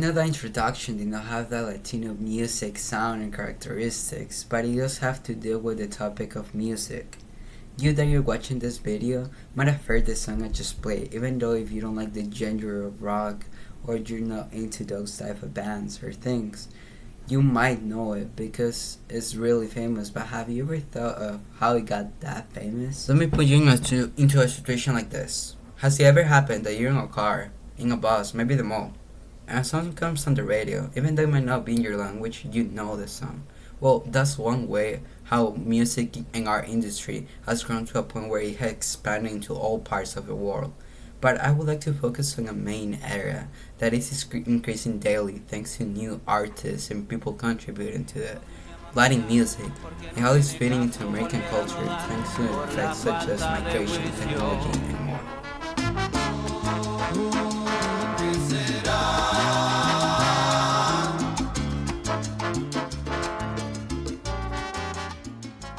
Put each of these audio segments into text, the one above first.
know the introduction did not have that Latino music sound and characteristics, but it does have to deal with the topic of music. You that you're watching this video might have heard the song I just played, even though if you don't like the genre of rock or you're not into those type of bands or things, you might know it because it's really famous. But have you ever thought of how it got that famous? Let me put you into a situation like this. Has it ever happened that you're in a car, in a bus, maybe the mall, and a song comes on the radio, even though it might not be in your language, you know the song? Well, that's one way how music in our industry has grown to a point where it has expanded into all parts of the world. But I would like to focus on a main area that is increasing daily thanks to new artists and people contributing to it. Latin music and how it's fitting into American culture thanks to effects such as migration, technology, and more.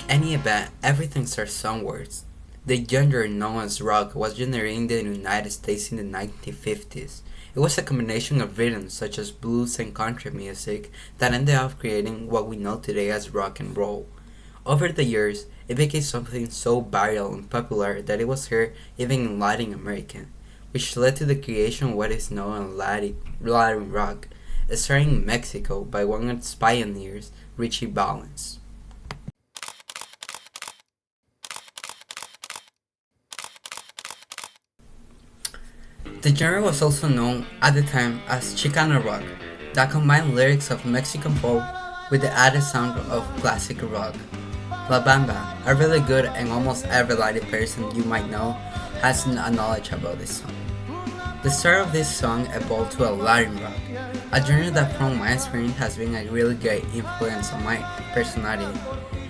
Any event, everything starts onwards. The genre known as rock was generated in the United States in the 1950s. It was a combination of rhythms such as blues and country music that ended up creating what we know today as rock and roll. Over the years, it became something so viral and popular that it was heard even in Latin America, which led to the creation of what is known as Latin rock, starting in Mexico by one of its pioneers, Richie Valens. The genre was also known at the time as Chicano rock, that combined lyrics of Mexican folk with the added sound of classic rock. La Bamba, a really good and almost every Latin person you might know, has a knowledge about this song. The start of this song evolved to a Latin rock, a genre that from my experience has been a really great influence on my personality.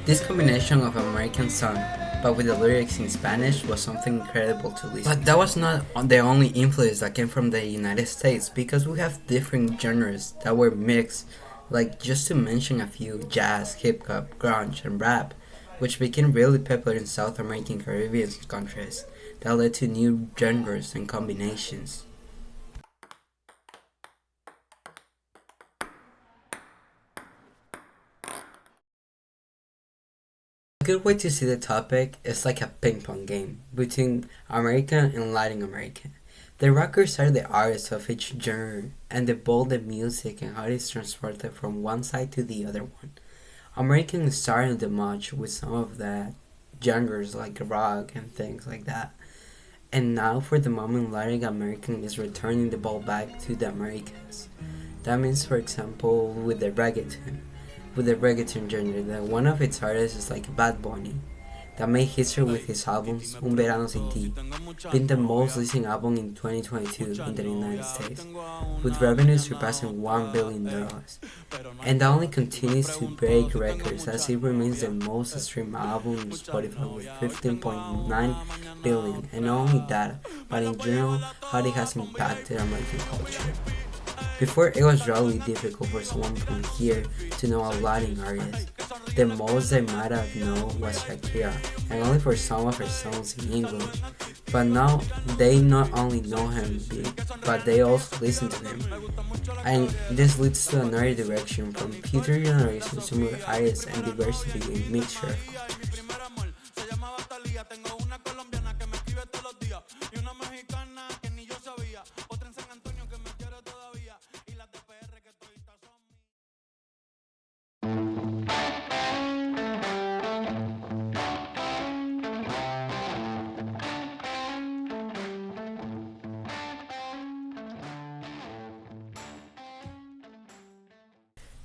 This combination of American song but with the lyrics in Spanish was something incredible to listen. But that was not the only influence that came from the United States, because we have different genres that were mixed, like just to mention a few: jazz, hip hop, grunge, and rap, which became really popular in South American Caribbean countries, that led to new genres and combinations. A good way to see the topic is like a ping pong game between American and Latin American. The rockers are the artists of each genre and the bold the music and how it is transported from one side to the other one. American started the match with some of the genres like rock and things like that. And now for the moment Latin American is returning the ball back to the Americas. That means, for example, with the reggaeton genre, that one of its artists is like Bad Bunny, that made history with his albums Un Verano Sin Ti, being the most listened album in 2022 in the United States, with revenue surpassing $1 billion. And that only continues to break records as it remains the most streamed album on Spotify with 15.9 billion. And not only that, but in general, how it has impacted American culture. Before, it was really difficult for someone from here to know a Latin artist. The most they might have known was Shakira, and only for some of her songs in English. But now they not only know him, but they also listen to him. And this leads to another direction from future generations to more artists and diversity in mixture of cultures.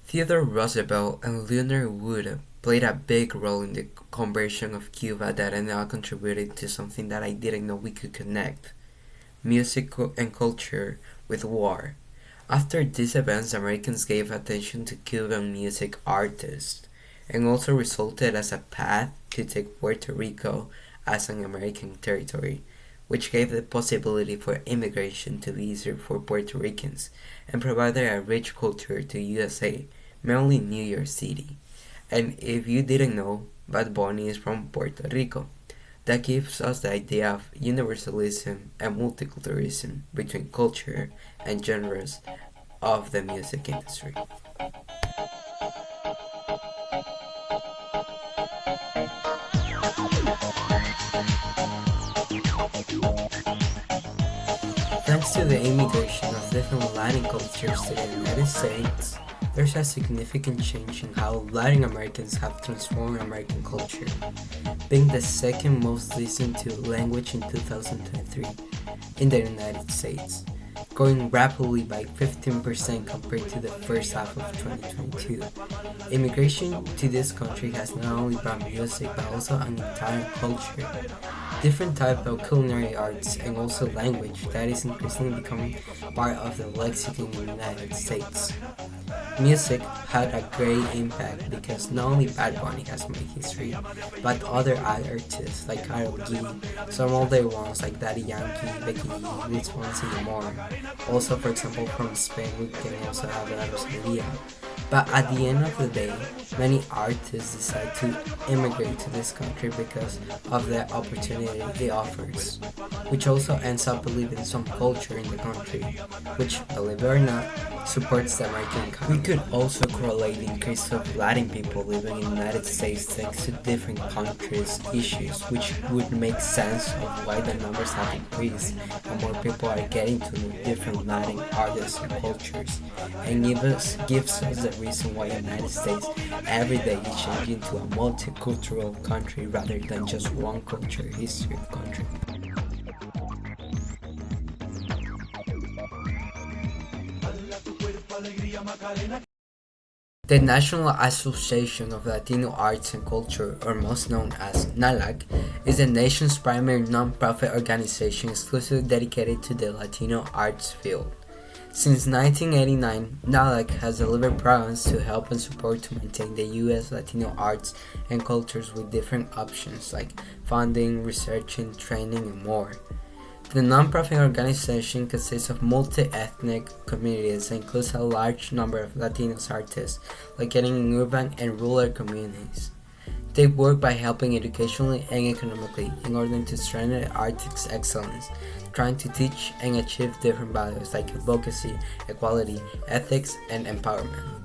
Theodore Roosevelt and Leonard Wood played a big role in the conversion of Cuba that ended up contributing to something that I didn't know we could connect: music and culture with war. After these events, Americans gave attention to Cuban music artists, and also resulted as a path to take Puerto Rico as an American territory, which gave the possibility for immigration to be easier for Puerto Ricans and provided a rich culture to USA, mainly New York City. And if you didn't know, Bad Bunny is from Puerto Rico. That gives us the idea of universalism and multiculturalism between culture and genres of the music industry. Thanks to the immigration of different Latin cultures to the United States, there's a significant change in how Latin Americans have transformed American culture, being the second most listened to language in 2023 in the United States, growing rapidly by 15% compared to the first half of 2022. Immigration to this country has not only brought music but also an entire culture, different type of culinary arts, and also language that is increasingly becoming part of the lexicon in the United States. Music had a great impact because not only Bad Bunny has made history, but other artists like Karol G, some older ones like Daddy Yankee, Becky G, Luis Fonsi, and more. Also, for example, from Spain, we can also have La Rosalía. But at the end of the day, many artists decide to immigrate to this country because of the opportunity it offers, which also ends up believing some culture in the country, which, believe it or not, supports the American economy. We could also correlate the increase of Latin people living in the United States thanks to different countries' issues, which would make sense of why the numbers have increased and more people are getting to know different Latin artists and cultures, and gives us the reason why the United States every day is changing to a multicultural country rather than just one culture history country. The National Association of Latino Arts and Culture, or most known as NALAC, is the nation's primary non-profit organization exclusively dedicated to the Latino arts field. Since 1989, NALAC has delivered programs to help and support to maintain the U.S. Latino arts and cultures with different options like funding, research, and training, and more. The nonprofit organization consists of multi-ethnic communities and includes a large number of Latino artists located in urban and rural communities. They work by helping educationally and economically in order to strengthen arts excellence, trying to teach and achieve different values like advocacy, equality, ethics, and empowerment.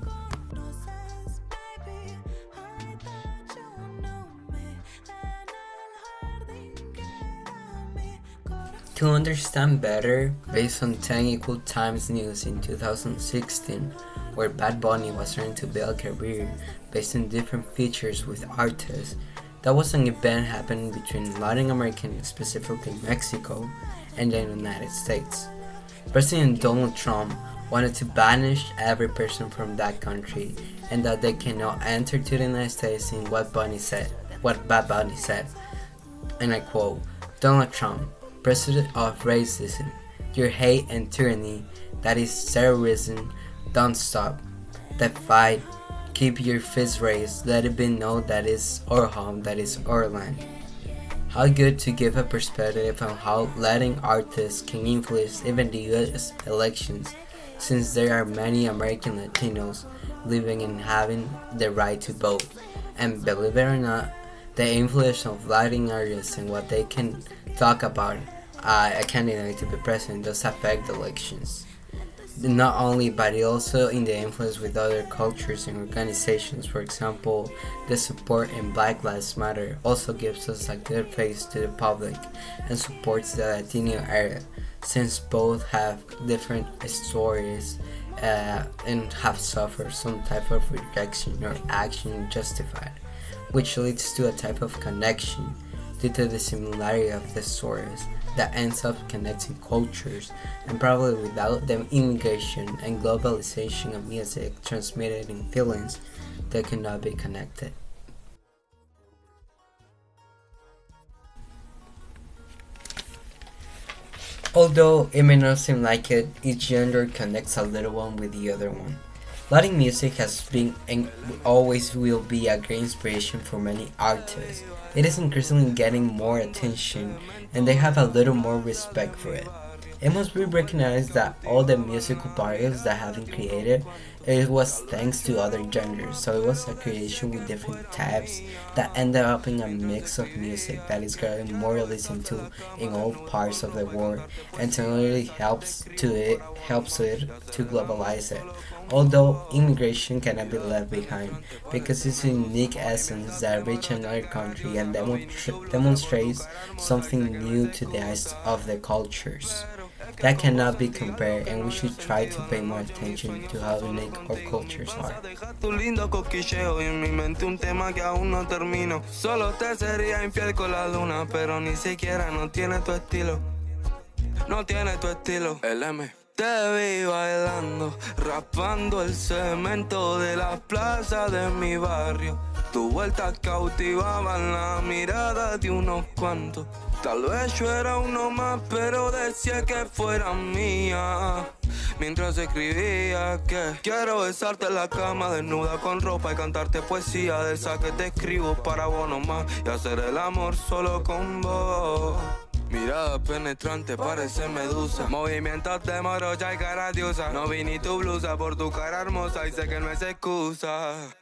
To understand better, based on 10 Equal Times News in 2016, where Bad Bunny was trying to build a career based on different features with artists, that was an event happening between Latin America, specifically Mexico, and the United States. President Donald Trump wanted to banish every person from that country and that they cannot enter to the United States in what Bad Bunny said. And I quote, Donald Trump, President of racism, your hate and tyranny, that is terrorism, don't stop. That fight, keep your fist raised, let it be known that is our home, that is our land. How good to give a perspective on how Latin artists can influence even the US elections, since there are many American Latinos living and having the right to vote. And believe it or not, the influence of Latin artists and what they can talk about a candidate to be president does affect elections. Not only, but it also in the influence with other cultures and organizations. For example, the support in Black Lives Matter also gives us a good face to the public and supports the Latino area, since both have different stories and have suffered some type of rejection or action justified, which leads to a type of connection due to the similarity of the stories that ends up connecting cultures, and probably without the immigration and globalization of music transmitted in feelings that cannot be connected. Although it may not seem like it, each gender connects a little one with the other one. Latin music has been and always will be a great inspiration for many artists. It is increasingly getting more attention and they have a little more respect for it. It must be recognized that all the musical barrios that have been created, it was thanks to other genres. So it was a creation with different types that ended up in a mix of music that is getting more listened to in all parts of the world, and technology helps it to globalize it. Although immigration cannot be left behind because it's a unique essence that reaches another country and demonstrates something new to the eyes of the cultures. That cannot be compared, and we should try to pay more attention to how unique our cultures are. Tu lindo cosquilleo y en mi mente un tema que aún no termino. Solo te sería infiel con la luna, pero ni siquiera no tiene tu estilo. No tiene tu estilo. El M. Te vi bailando, raspando el cemento de las plazas de mi barrio. Tu vuelta cautivaban la mirada de unos cuantos. Tal vez yo era uno más, pero decía que fuera mía. Mientras escribía que quiero besarte en la cama desnuda con ropa y cantarte poesía de esa que te escribo para vos nomás y hacer el amor solo con vos. Mirada penetrante, parece medusa. Movimientos de morocha y cara diosa. No vi ni tu blusa por tu cara hermosa y sé que no es excusa.